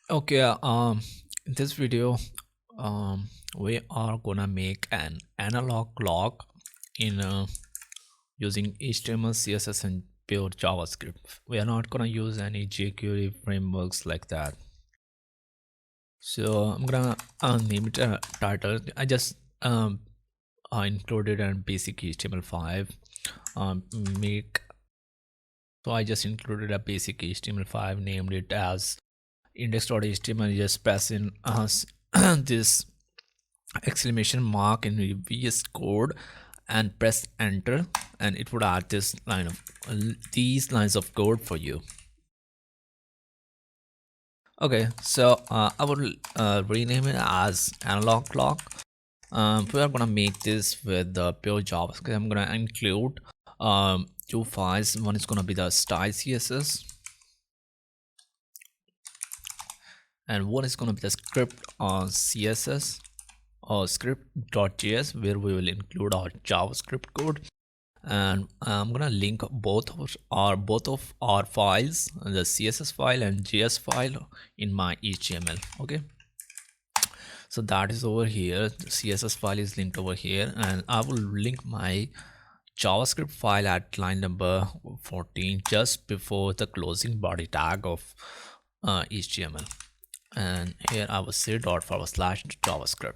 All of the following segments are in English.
Okay, in this video, we are gonna make an analog clock in using HTML, CSS, and pure JavaScript. We are not gonna use any jQuery frameworks like that. So I'm gonna name it a title. I just included a basic HTML5. Make so I just included a basic HTML5, named it as index.html. Just press in this exclamation mark in VS Code and press enter, and it would add this line of these lines of code for you. Okay, so I will rename it as analog clock. We are gonna make this with the pure JavaScript. I'm gonna include two files. One is gonna be the style CSS, and one is gonna be the script on CSS or script.js, where we will include our JavaScript code. And I'm gonna link both of our files, the CSS file and JS file, in my HTML. Okay, so that is over here. The CSS file is linked over here, and I will link my JavaScript file at line number 14, just before the closing body tag of HTML. And here I will say ./JavaScript.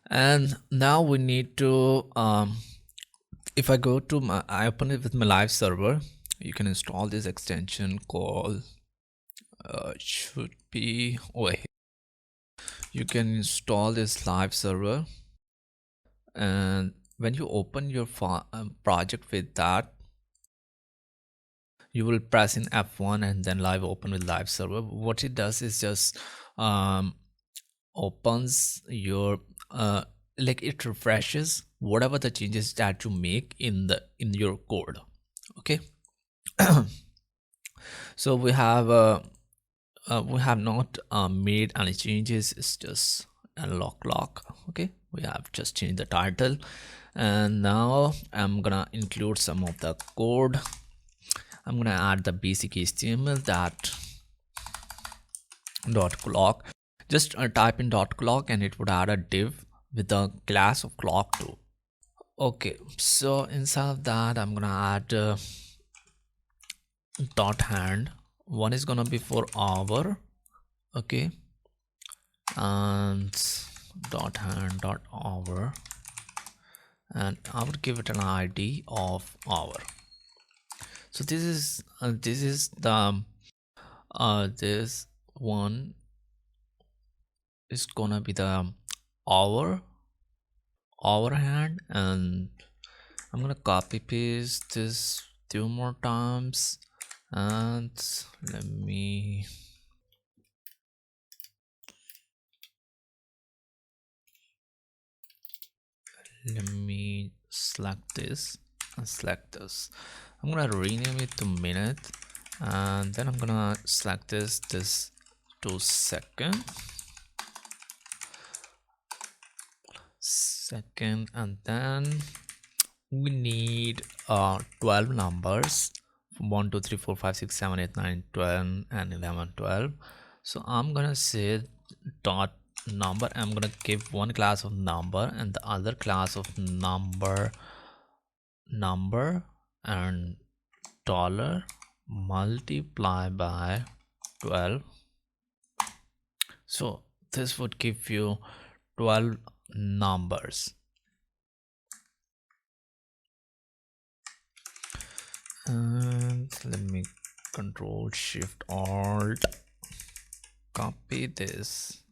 And now we need to if I go to I open it with my live server. You can install this extension called should be over here. You can install this live server, and when you open your project with that, you will press in F1 and then live open with live server. What it does is just opens your like it refreshes whatever the changes that you make in your code. Okay. So we have not made any changes. It's just analog clock. Okay, we have just changed the title, and now I'm gonna include some of the code. I'm gonna add the basic HTML, that dot clock. Just type in dot clock and it would add a div with the class of clock too. Okay, so inside of that I'm gonna add dot hand. One is gonna be for hour. Okay, and dot hand dot hour, and I would give it an ID of hour. So this is the this one is gonna be the hour hand, and I'm gonna copy paste this 2 more times, and let me select this and select this. I'm gonna rename it to minute, and then I'm gonna select this to second, and then we need 12 numbers, 1 2 3 4 5 6 7 8 9 10 and 11 12. So I'm gonna say dot number. I'm gonna give one class of number and the other class of number, and dollar multiply by 12. So this would give you 12 numbers. And let me Control Shift Alt, copy this,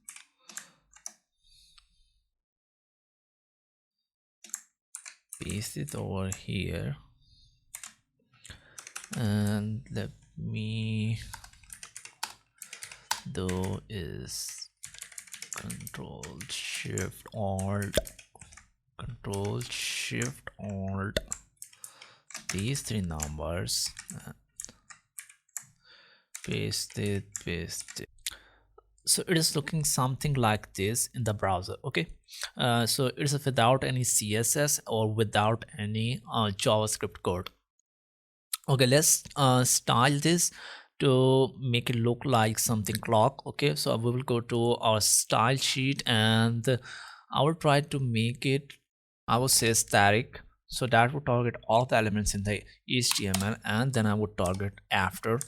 paste it over here, and let me do is Control Shift Alt, these 3 numbers, paste it. So it is looking something like this in the browser. Okay, so it's without any CSS or without any JavaScript code. Okay, let's style this to make it look like something clock. Okay, so we will go to our style sheet and I will try to make it, I will say static, so that would target all the elements in the HTML, and then I would target after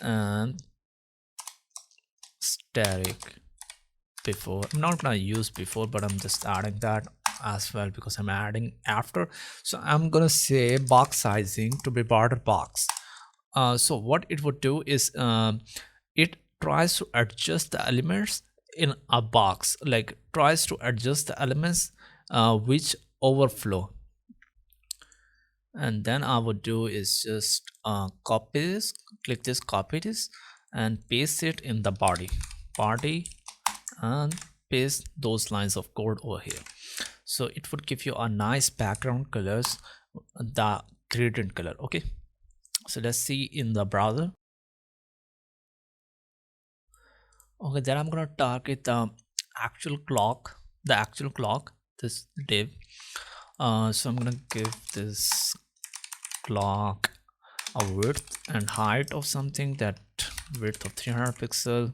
and static before. I'm not gonna use before, but I'm just adding that as well because I'm adding after. So I'm gonna say box sizing to be border box. So what it would do is it tries to adjust the elements in a box, like tries to adjust the elements which overflow. And then I would do is just copy this, click this, copy this and paste it in the body and paste those lines of code over here. So it would give you a nice background colors, the gradient color. Okay, so let's see in the browser. Okay, then I'm gonna target the actual clock, this div. So I'm gonna give this clock a width and height of something, that width of 300 pixels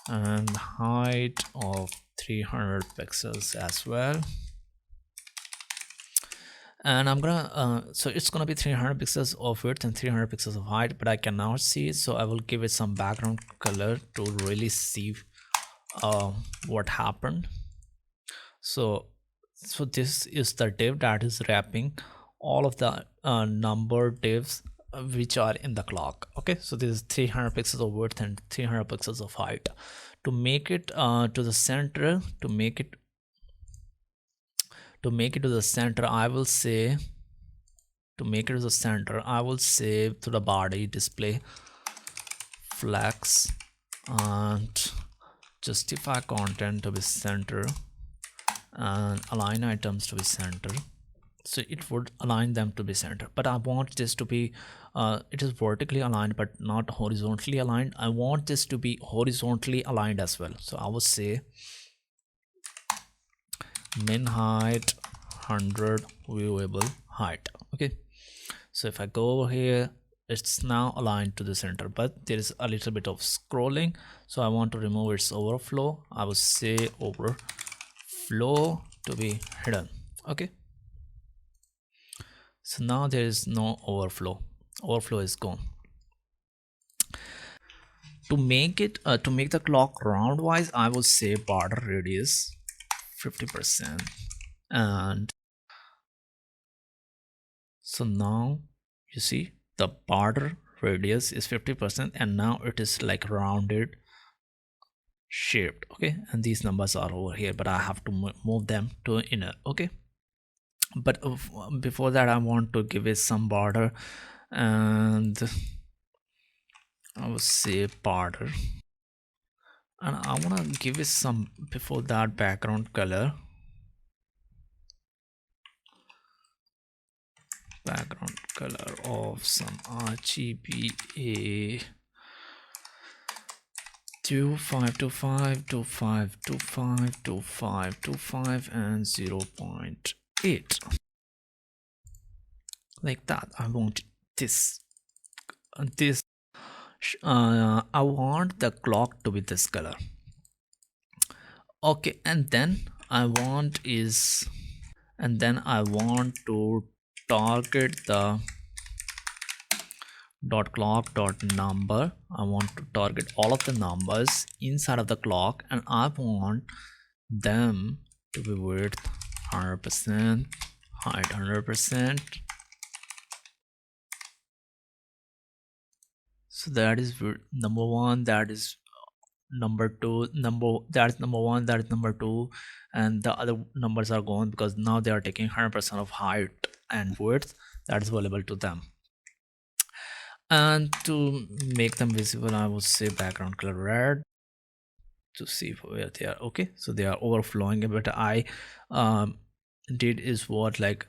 and height of 300 pixels as well. And I'm gonna so it's gonna be 300 pixels of width and 300 pixels of height, but I cannot see it, so I will give it some background color to really see what happened. So this is the div that is wrapping all of the number divs which are in the clock. Okay, so this is 300 pixels of width and 300 pixels of height. To make it to the center, to make it to the center, I will say, to make it to the center, I will say to the body display flex and justify content to be center and align items to be center. So it would align them to be center, but I want this to be it is vertically aligned but not horizontally aligned. I want this to be horizontally aligned as well. So I will say min height 100 viewable height. Okay, so if I go over here, it's now aligned to the center, but there is a little bit of scrolling, so I want to remove its overflow. I will say overflow to be hidden. Okay, so now there is no overflow is gone. To make it to make the clock round wise, I will say border radius 50%, and so now you see the border radius is 50% and now it is like rounded shaped. Okay, and these numbers are over here, but I have to move them to inner. Okay, but before that I want to give it some border, and I will say border, and I want to give it some, before that, background color, of some RGBA 252525252525 and 0.8, like that. I want this I want the clock to be this color. Okay, and then I want to target the clock number. I want to target all of the numbers inside of the clock, and I want them to be width 100%, height 100%. So that is number one, that is number two, that's number one, that is number two, and the other numbers are gone because now they are taking 100% of height and width that is available to them. And to make them visible, I would say background color red to see where they are. Okay, so they are overflowing, but I did is what, like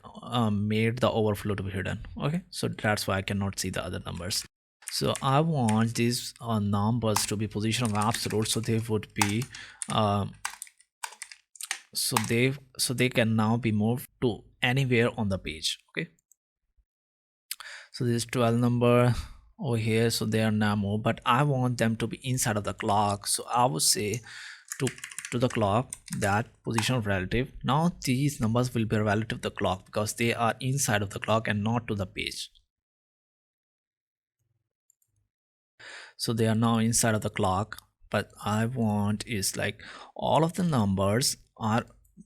made the overflow to be hidden. Okay, so that's why I cannot see the other numbers. So I want these numbers to be position of absolute, so they would be so they can now be moved to anywhere on the page. Okay, so this 12 number, over here, so they are now moved, but I want them to be inside of the clock. So I would say to the clock that position of relative. Now these numbers will be relative to the clock because they are inside of the clock and not to the page. So they are now inside of the clock, but I want is like all of the numbers are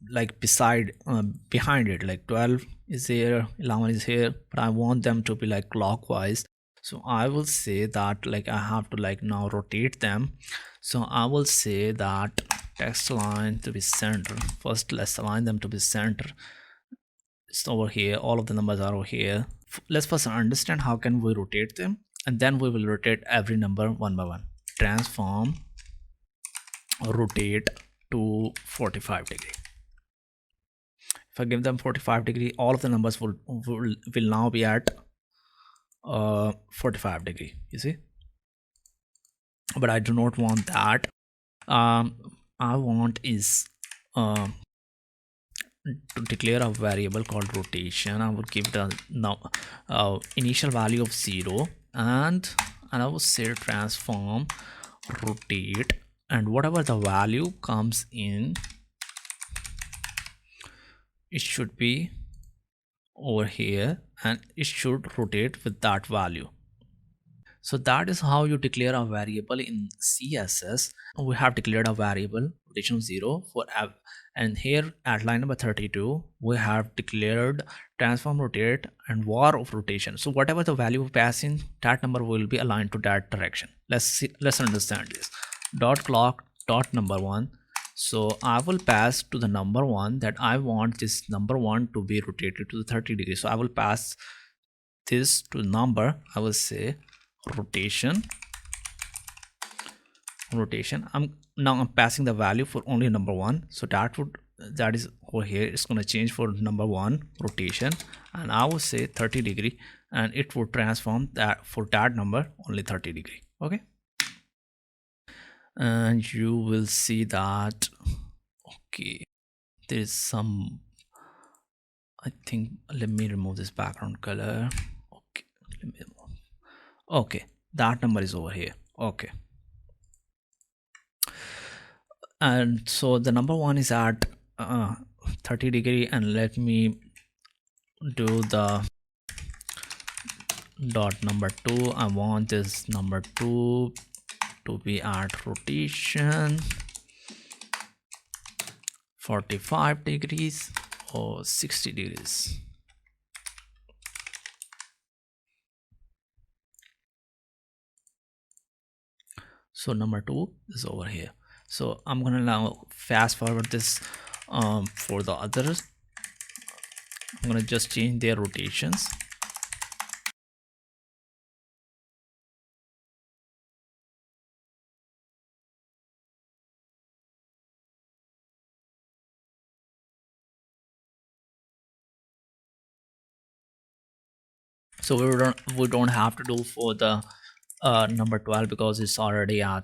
like behind it, like 12 is here, 11 is here, but I want them to be like clockwise. So I will say that like I have to like now rotate them. So I will say that text line to be center. First let's align them to be center. It's over here, all of the numbers are over here. Let's first understand how can we rotate them, and then we will rotate every number one by one. Transform rotate to 45 degree. If I give them 45 degree, all of the numbers will now be at 45 degree, you see. But I do not want that. I want is to declare a variable called rotation. I will give the initial value of 0, and I will say transform rotate, and whatever the value comes in, it should be over here and it should rotate with that value. So that is how you declare a variable in CSS. We have declared a variable rotation 0 for app, and here at line number 32 we have declared transform rotate and var of rotation. So whatever the value we pass in, that number will be aligned to that direction. Let's understand this. Dot clock dot number 1. So I will pass to the number 1 that I want this number 1 to be rotated to the 30 degrees. So I will pass this to number. I will say rotation. I'm passing the value for only number 1. So that is over here. It's going to change for number 1 rotation, and I will say 30 degree, and it will transform that for that number only 30 degree. Okay. And you will see that okay, there is some, I think, let me remove this background color. Okay, let me remove. Okay, that number is over here. Okay, and so the number 1 is at 30 degree, and let me do the dot number 2. I want this number 2 to be at rotation 45 degrees or 60 degrees. So number 2 is over here. So I'm gonna now fast forward this for the others. I'm gonna just change their rotations. So we don't have to do for the number 12 because it's already at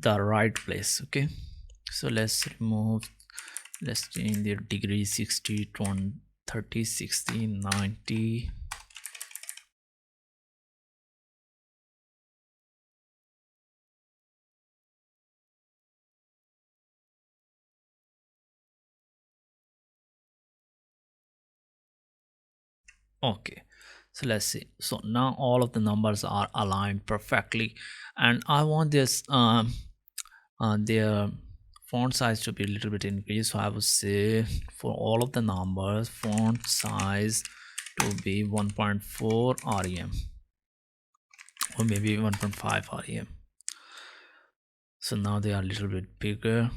the right place. Okay, so let's change the degree 60, 20, 30, 60, 90. Okay, so let's see. So now all of the numbers are aligned perfectly, and I want this their font size to be a little bit increased. So I would say for all of the numbers, font size to be 1.4 rem or maybe 1.5 rem. So now they are a little bit bigger.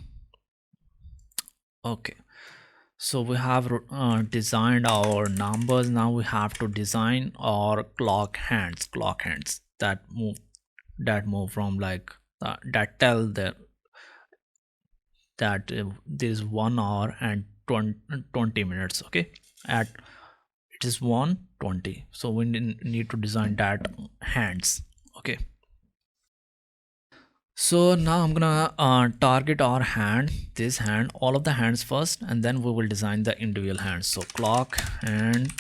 Okay, so we have designed our numbers. Now we have to design our clock hands that move from like that tell that there is 1 hour and 20 minutes. Okay, at it is 1:20, so we need to design that hands. Okay, so now I'm gonna target our hand, this hand, all of the hands first, and then we will design the individual hands. So clock hand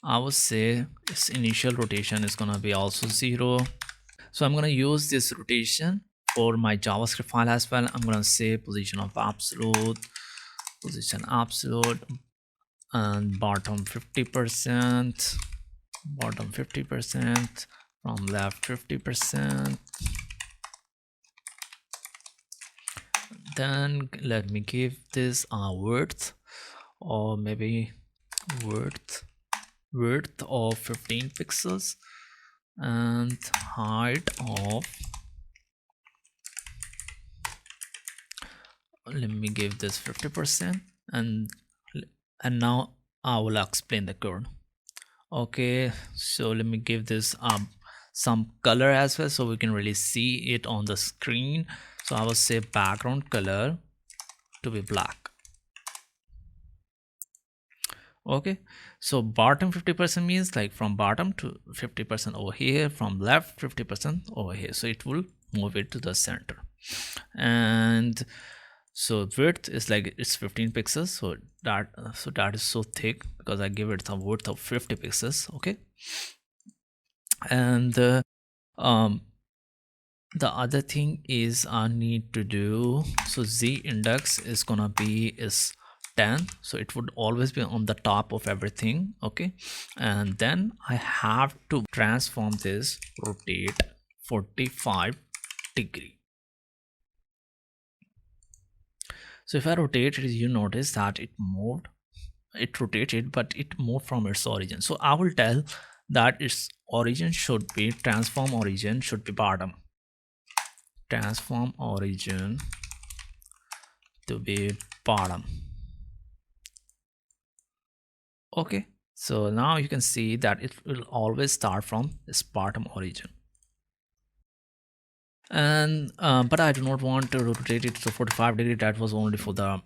I would say its initial rotation is gonna be also 0. So I'm gonna use this rotation for my JavaScript file as well. I'm gonna say position absolute, and bottom 50%, from left 50%. Then let me give this a width, or maybe width of 15 pixels, and height of, let me give this 50%, and now I will explain the code. Okay, so let me give this some color as well, so we can really see it on the screen. So I will say background color to be black. Okay, so bottom 50% means like from bottom to 50% over here, from left 50% over here, so it will move it to the center. And so width is like it's 15 pixels, so that is so thick because I give it some width of 50 pixels. Okay, and the other thing is I need to do, so z index is gonna be is 10, so it would always be on the top of everything. Okay, and then I have to transform this rotate 45 degree. So if I rotate it, you notice that it rotated, but it moved from its origin. So I will tell that its origin should be, transform origin should be bottom, transform origin to be bottom. Okay, so now you can see that it will always start from this bottom origin. And but I do not want to rotate it to 45 degree. That was only for the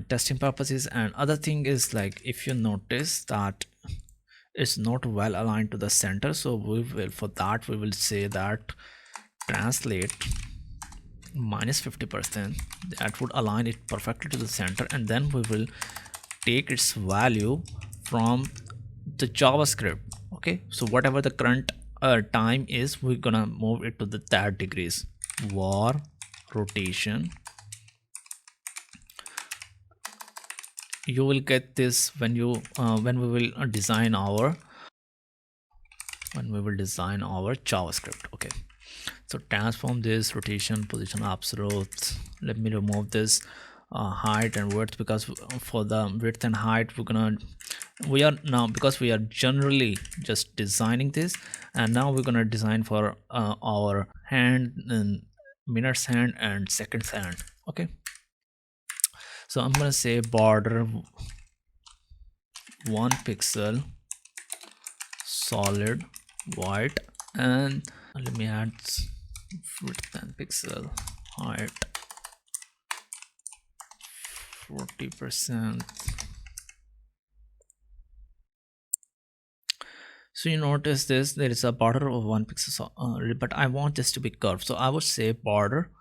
testing purposes. And other thing is, like, if you notice that it's not well aligned to the center, so we will, for that we will say that translate minus 50%, that would align it perfectly to the center. And then we will take its value from the JavaScript. Okay, so whatever the current time is, we're gonna move it to the that degrees. Var rotation, you will get this when you when we will design our JavaScript. Okay, so transform this rotation position absolute. Let me remove this height and width, because for the width and height we are now, because we are generally just designing this, and now we're gonna design for our hand and minutes hand and seconds hand. Okay, so I'm gonna say border 1 pixel solid white, and let me add width and pixel, height 40%. So you notice this, there is a border of 1 pixel, but I want this to be curved, so I would say border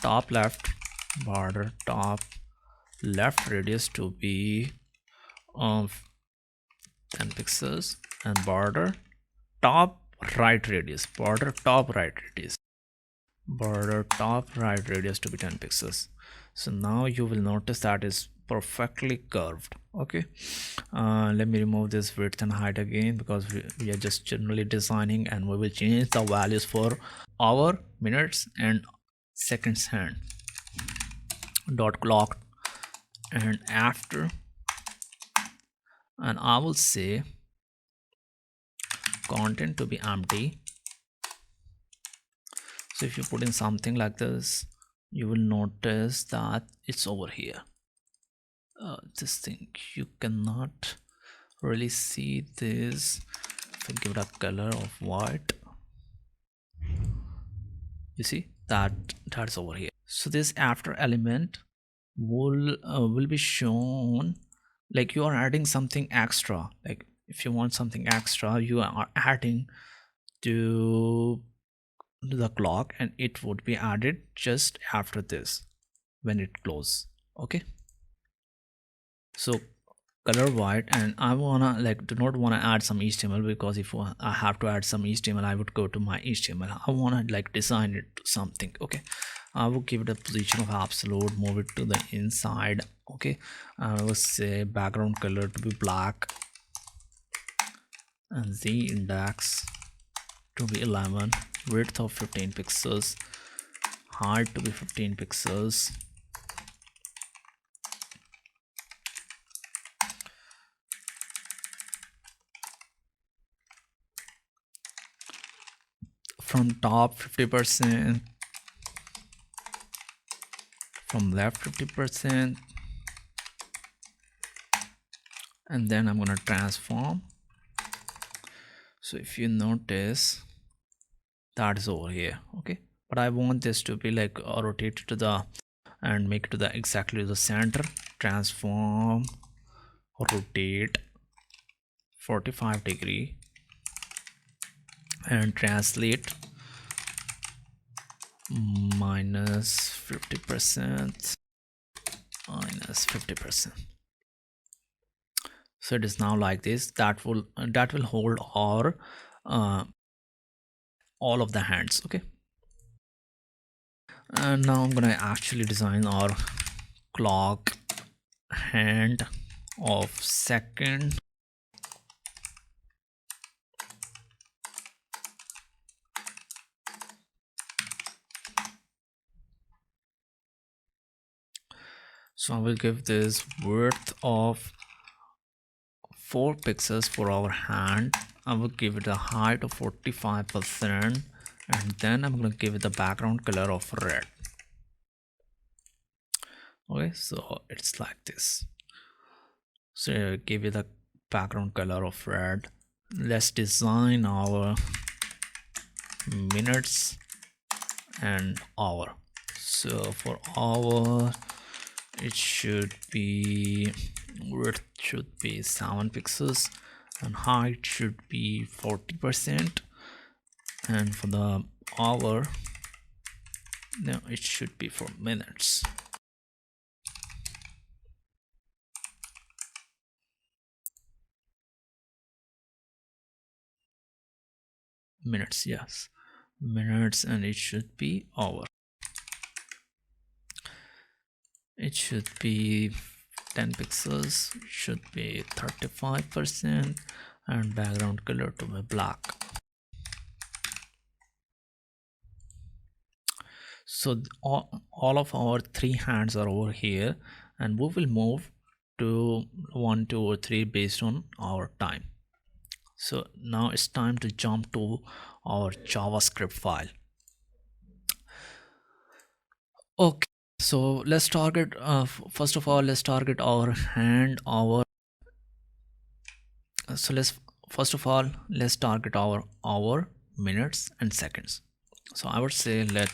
top left radius to be 10 pixels, and border top right radius to be 10 pixels. So now you will notice that is perfectly curved. Okay, let me remove this width and height again, because we are just generally designing, and we will change the values for hour, minutes and seconds hand, dot clock and after. And I will say content to be empty. So if you put in something like this, you will notice that it's over here. This thing, you cannot really see this. If I give it a color of white, you see that's over here. So this after element will be shown like you are adding something extra. Like if you want something extra, you are adding to the clock, and it would be added just after this when it closes. Okay, So color white, and I wanna do not wanna add some HTML, because if I have to add some HTML, I would go to my HTML. I wanna design it to something. Okay, I will give it a position of absolute, move it to the inside. Okay, I will say background color to be black, and the index to be 11, width of 15 pixels, height to be 15 pixels, from top 50%, from left 50%, and then I'm gonna transform. So if you notice, that is over here. Okay, but I want this to be rotated to the, and make it to the exactly the center. Transform, rotate 45 degree, and translate -50%, -50%. So it is now like this. That will hold our all of the hands. Okay, and now I'm gonna actually design our clock hand of second. So I will give this width of 4 pixels for our hand. I will give it a height of 45%, and then I'm going to give it the background color of red. Okay, so it's like this. So give it the background color of red. Let's design our minutes and hour. So for hour, it should be, width should be 7 pixels, and height should be 40%, and for the hour, no, it should be for minutes. Minutes, yes, minutes, and it should be hour. It should be 10 pixels, should be 35%, and background color to be black. So all of our 3 hands are over here, and we will move to 1, 2, or 3 based on our time. So now it's time to jump to our JavaScript file. Okay, so let's target first of all, let's target our hand, our so let's target our hour, minutes, and seconds. So I would say let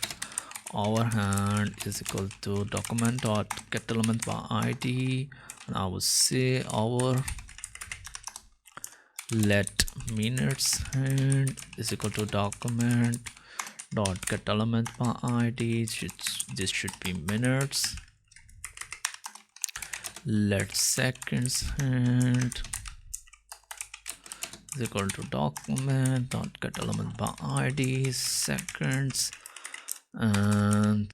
our hand is equal to document dot get element by id, and I would say our let minutes hand is equal to document dot get element by id. This should be minutes. Let seconds hand is equal to document dot get element by id seconds, and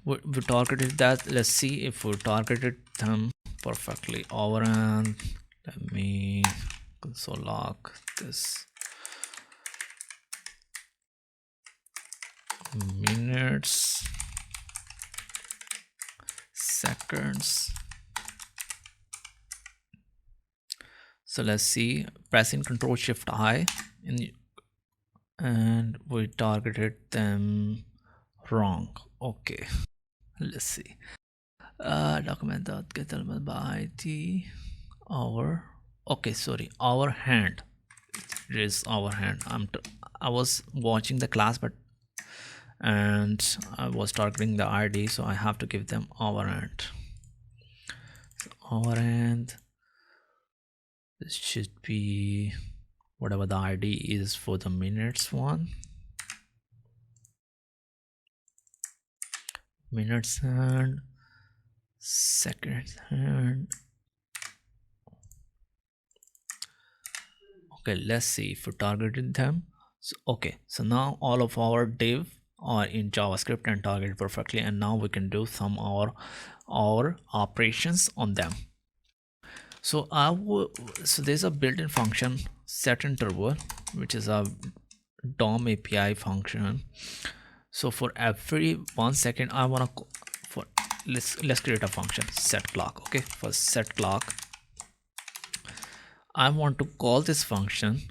we targeted that. Let's see if we targeted them perfectly. Our end, let me console log this minutes, seconds. So let's see, pressing Ctrl Shift I and we targeted them wrong. Okay, let's see. Document dot get element by id our, okay, sorry, our hand. It is our hand. I was watching the class, but and I was targeting the id, so I have to give them our hand. So our hand, this should be whatever the id is for the minutes one. Minutes hand, seconds. And okay, let's see if we targeted them. So okay, so now all of our div are in JavaScript and targeted perfectly, and now we can do some our operations on them. So so there's a built-in function set interval, which is a DOM API function. So for every 1 second, I wanna let's create a function set clock. Okay, for set clock, I want to call this function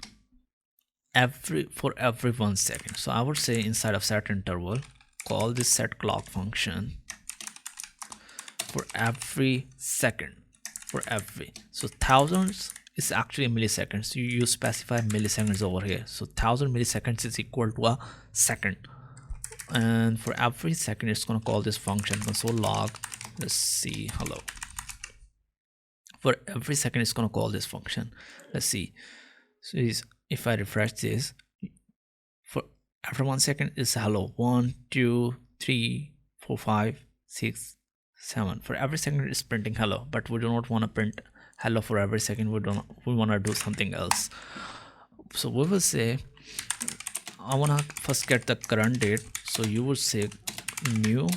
for every 1 second. So I would say inside of set interval, call this set clock function for every second, for every. So thousands is actually milliseconds. You specify milliseconds over here. So 1000 milliseconds is equal to a second. And for every second, it's gonna call this function console log. Let's see, hello. For every second, it's gonna call this function. Let's see. So if I refresh this, for after 1 second is hello. 1, 2, 3, 4, 5, 6, 7. For every second it's printing hello, but we do not want to print hello for every second. We want to do something else. So we will say, I want to first get the current date. So you will say new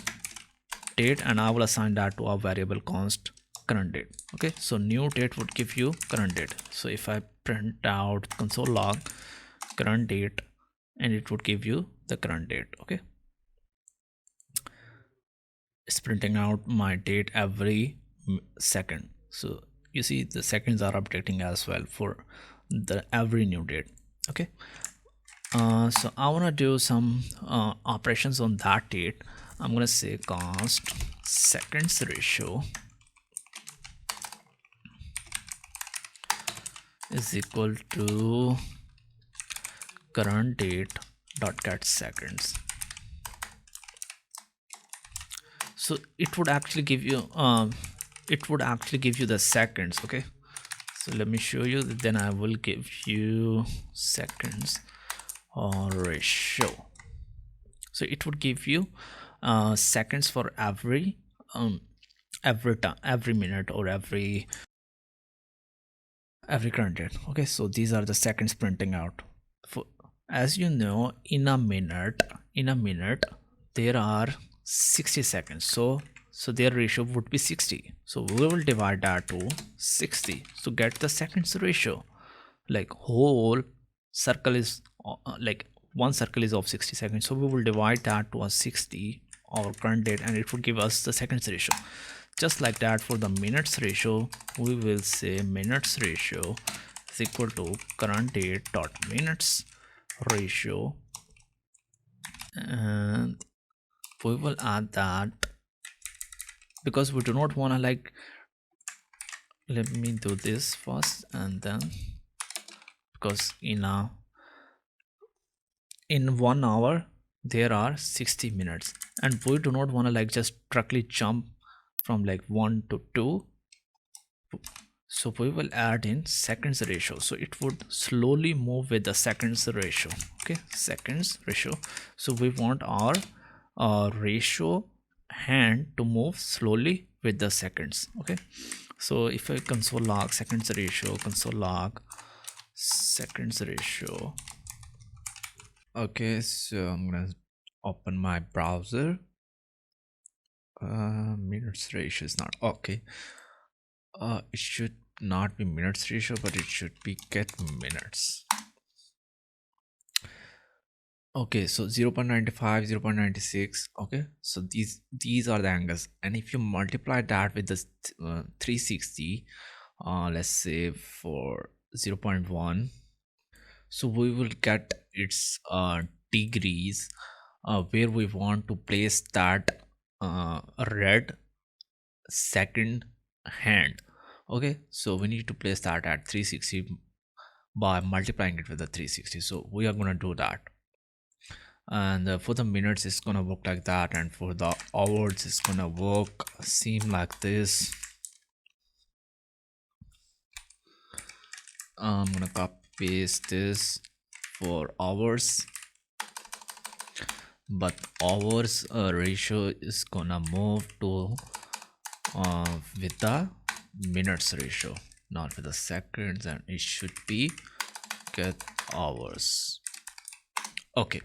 date, and I will assign that to a variable const current date. Okay, so new date would give you current date. So if I print out console log current date, and it would give you the current date. Okay, it's printing out my date every second. So you see the seconds are updating as well for the every new date. Okay, so I want to do some operations on that date. I'm gonna say const seconds ratio is equal to current date dot get seconds. So it would actually give you the seconds. Okay, so let me show you, then I will give you seconds or ratio. So it would give you seconds for every time, every minute, or every current date. Okay, so these are the seconds printing out. As you know, in a minute there are 60 seconds, so their ratio would be 60. So we will divide that to 60 to get the seconds ratio. Like whole circle is like one circle is of 60 seconds, so we will divide that to a 60 our current date, and it would give us the seconds ratio. Just like that, for the minutes ratio, we will say minutes ratio is equal to current date dot minutes ratio, and we will add that because we do not want to, like, let me do this first, and then because in 1 hour there are 60 minutes, and we do not want to like just directly jump from like 1 to 2. So we will add in seconds ratio, so it would slowly move with the seconds ratio. Okay, seconds ratio. So we want our ratio hand to move slowly with the seconds. Okay, so if I console log seconds ratio, console log seconds ratio. Okay, so I'm gonna open my browser. Minutes ratio is not okay. It should not be minutes ratio, but it should be get minutes. Okay, so 0.95, 0.96. Okay, so these are the angles, and if you multiply that with the 360, let's say for 0.1, so we will get its degrees where we want to place that red second hand. Okay, so we need to place that at 360 by multiplying it with the 360. So we are going to do that, and for the minutes it's going to work like that, and for the hours it's going to work seem like this. I'm going to copy paste this for hours, but hours ratio is gonna move to with the minutes ratio, not with the seconds, and it should be get hours. Okay,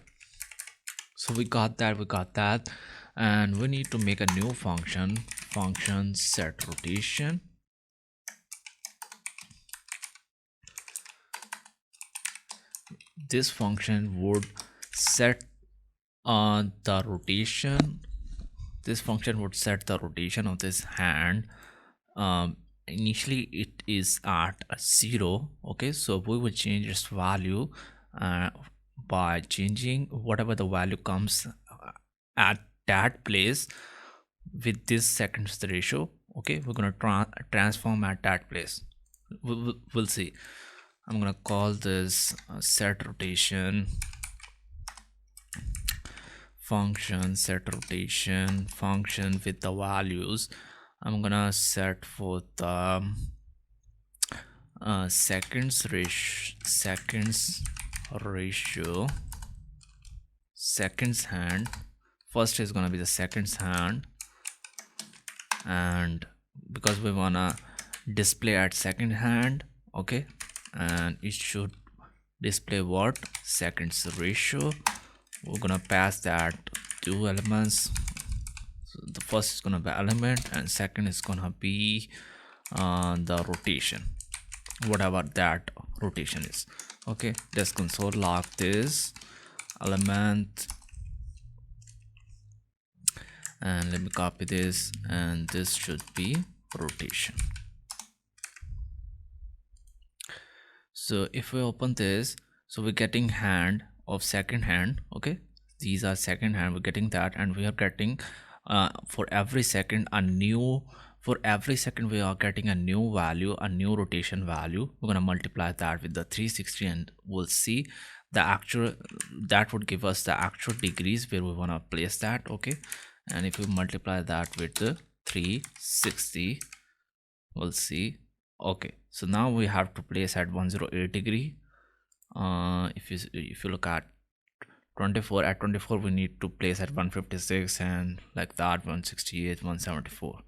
so we got that, and we need to make a new function set rotation. This function would set the rotation. This function would set the rotation of this hand. Initially it is at 0. Okay, so we will change its value by changing whatever the value comes at that place with this seconds ratio. Okay, we're gonna transform at that place. We'll see. I'm gonna call this set rotation function, set rotation function with the values. I'm gonna set for the seconds ratio, seconds hand. First is gonna be the seconds hand, and because we wanna display at second hand, okay, and it should display what? Seconds ratio. We're gonna pass that two elements. So the first is gonna be element, and second is gonna be the rotation, whatever that rotation is. Okay, let's console log this element, and let me copy this, and this should be rotation. So if we open this, so we're getting hand of second hand. Okay, these are second hand, we're getting that, and we are getting for every second a new, for every second we are getting a new value, a new rotation value. We're going to multiply that with the 360, and we'll see the actual, that would give us the actual degrees where we want to place that. Okay, and if we multiply that with the 360, we'll see. Okay, so now we have to place at 108 degree. If you look at 24, at 24 we need to place at 156, and like that 168, 174.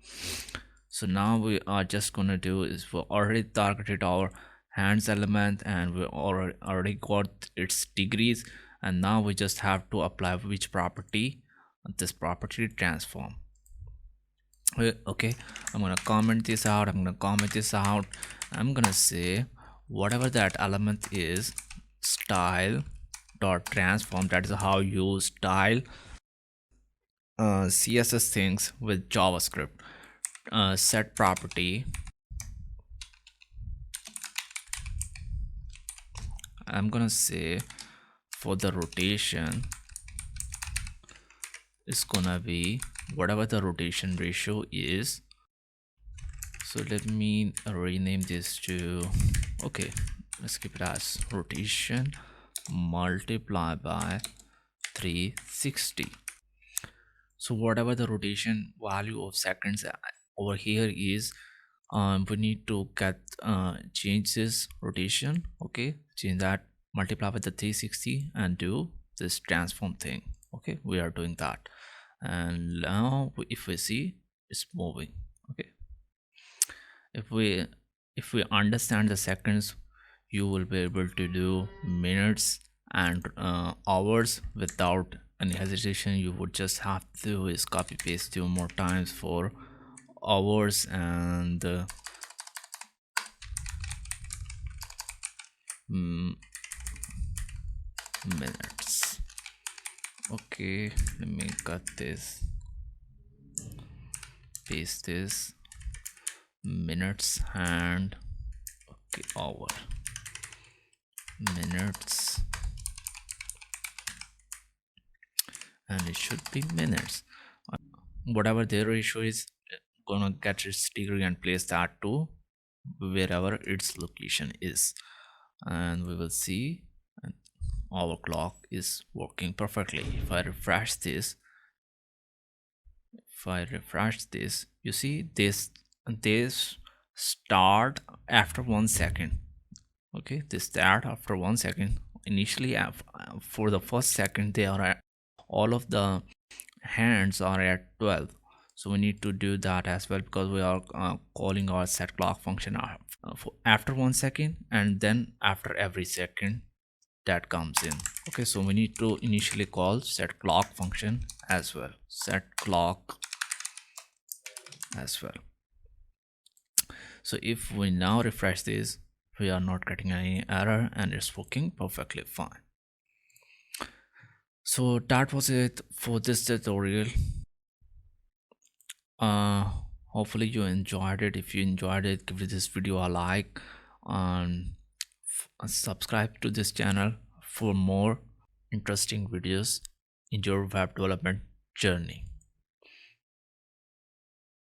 So now we are just gonna do is we already targeted our hands element, and we already got its degrees, and now we just have to apply which property? This property transform. Okay, I'm gonna comment this out, I'm gonna say whatever that element is, style dot transform. That is how you style CSS things with JavaScript. Set property, I'm gonna say for the rotation it's gonna be whatever the rotation ratio is. So let me rename this to, okay, let's keep it as rotation multiply by 360. So whatever the rotation value of seconds over here is, we need to get change this rotation. Okay, change that, multiply with the 360 and do this transform thing. Okay, we are doing that, and now if we see it's moving. Okay, if we understand the seconds, you will be able to do minutes and hours without any hesitation. You would just have to is copy paste 2 more times for hours and minutes. Okay, let me cut this, paste this, minutes and okay, hour, minutes, and it should be minutes. Whatever their ratio is, gonna get its degree and place that to wherever its location is, and we will see our clock is working perfectly. If I refresh this, you see this start after 1 second. Okay, they start after 1 second. Initially for the first second they are at, all of the hands are at 12. So we need to do that as well, because we are calling our set clock function after 1 second, and then after every second that comes in. Okay, so we need to initially call set clock function as well, set clock as well. So if we now refresh this, we are not getting any error and it's working perfectly fine. So that was it for this tutorial. Hopefully you enjoyed it. If you enjoyed it, give this video a like and subscribe to this channel for more interesting videos in your web development journey.